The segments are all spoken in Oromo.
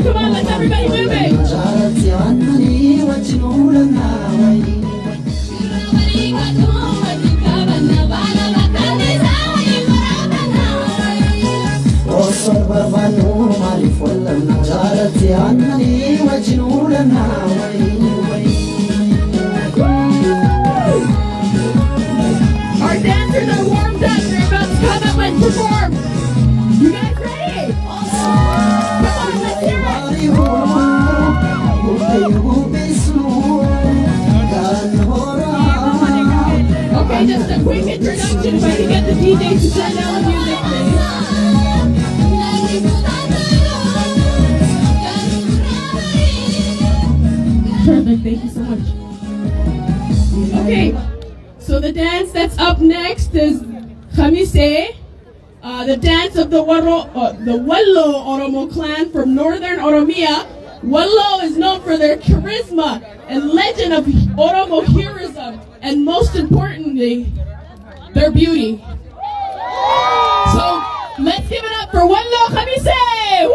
Come on, let's everybody move it. Our dancers are warmed up. They're about to come up and perform. You guys ready? Come on, let's hear it. Okay, just a quick introduction. If I can get the DJ to turn down the music, please. Perfect, thank you so much. Okay, so the dance that's up next is Khamise, the dance of the Wallo Oromo clan from northern Oromia. Wallo is known for their charisma and legend of Oromo heroism, and most importantly, their beauty. So let's give it up for Wallo Khamise! Woo!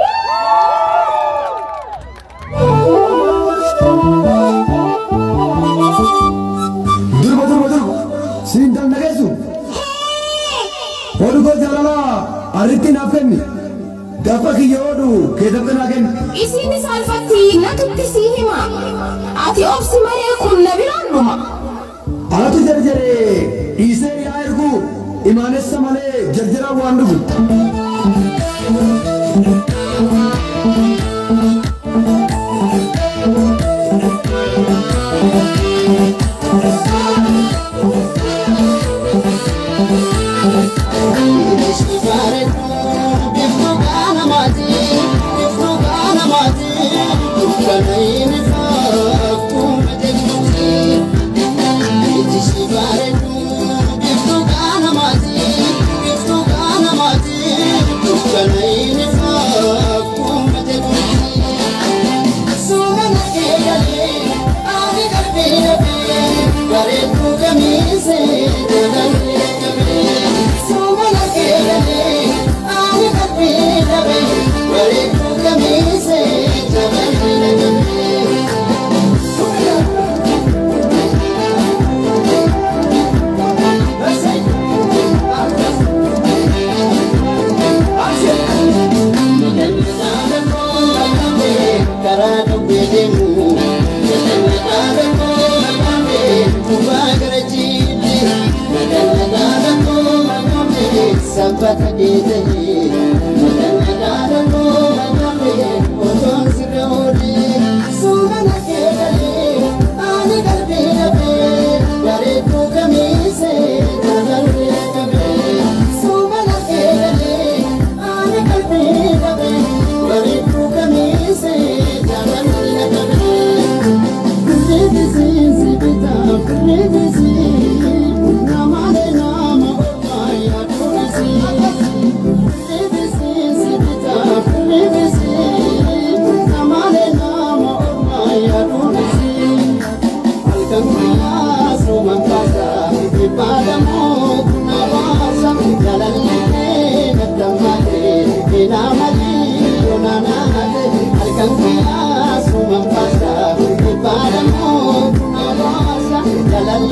Isini salfatti natutti si hima. Ati obsi maree kun nabiran dhuma. Alatu jarjare isee yaa ergu imaanessa malee jarjara waan dhufu. Jalan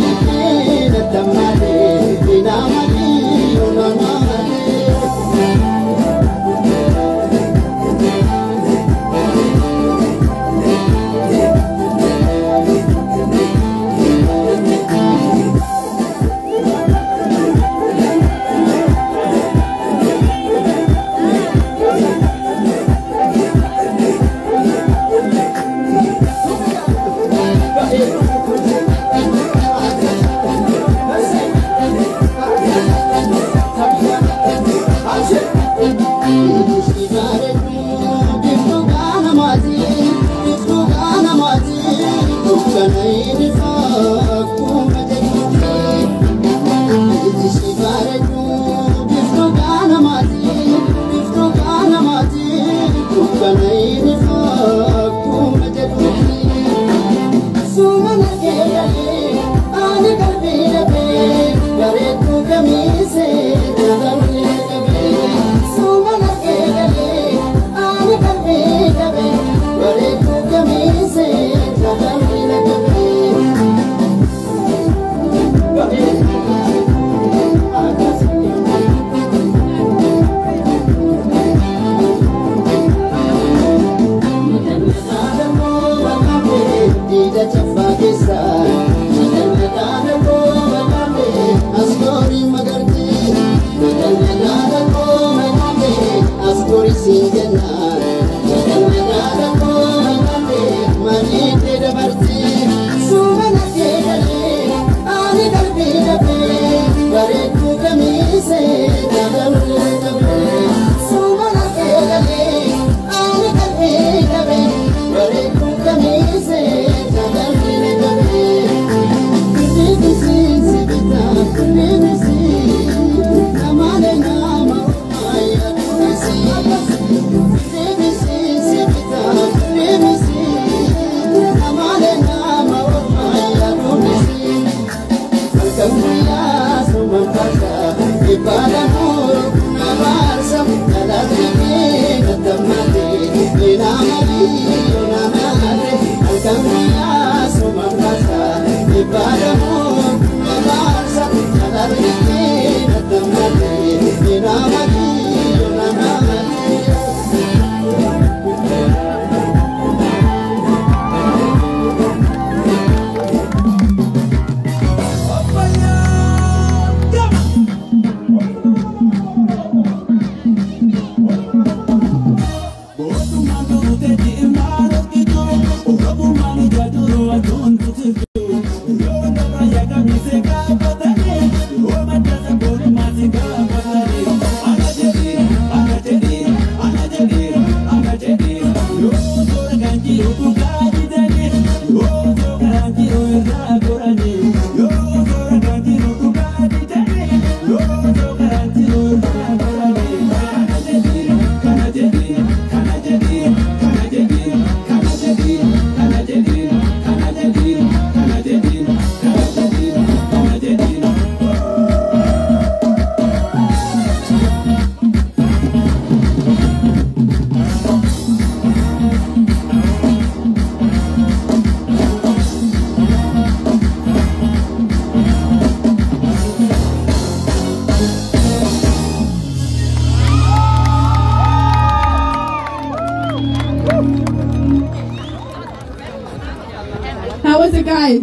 How was it, guys?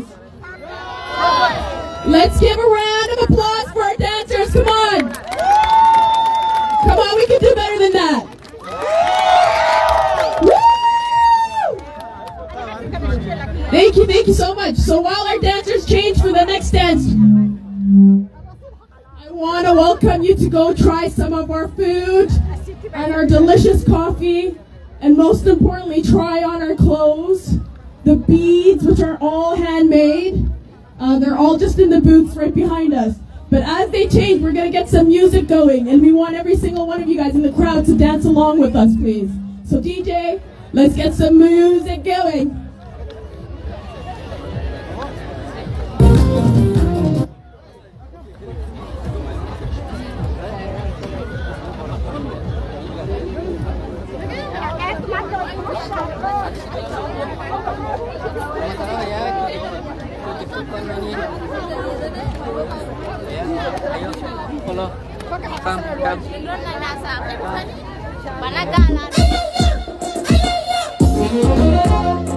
Let's give a round of applause for our dancers. Come on. Come on, we can do better than that. Woo! Thank you so much. So while our dancers change for the next dance, I want to welcome you to go try some of our food and our delicious coffee, and most importantly, try on our clothes. The beads, which are all handmade, they're all just in the booths right behind us. But as they change, we're going to get some music going, and we want every single one of you guys in the crowd to dance along with us, please. So DJ, let's get some music going.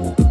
Come.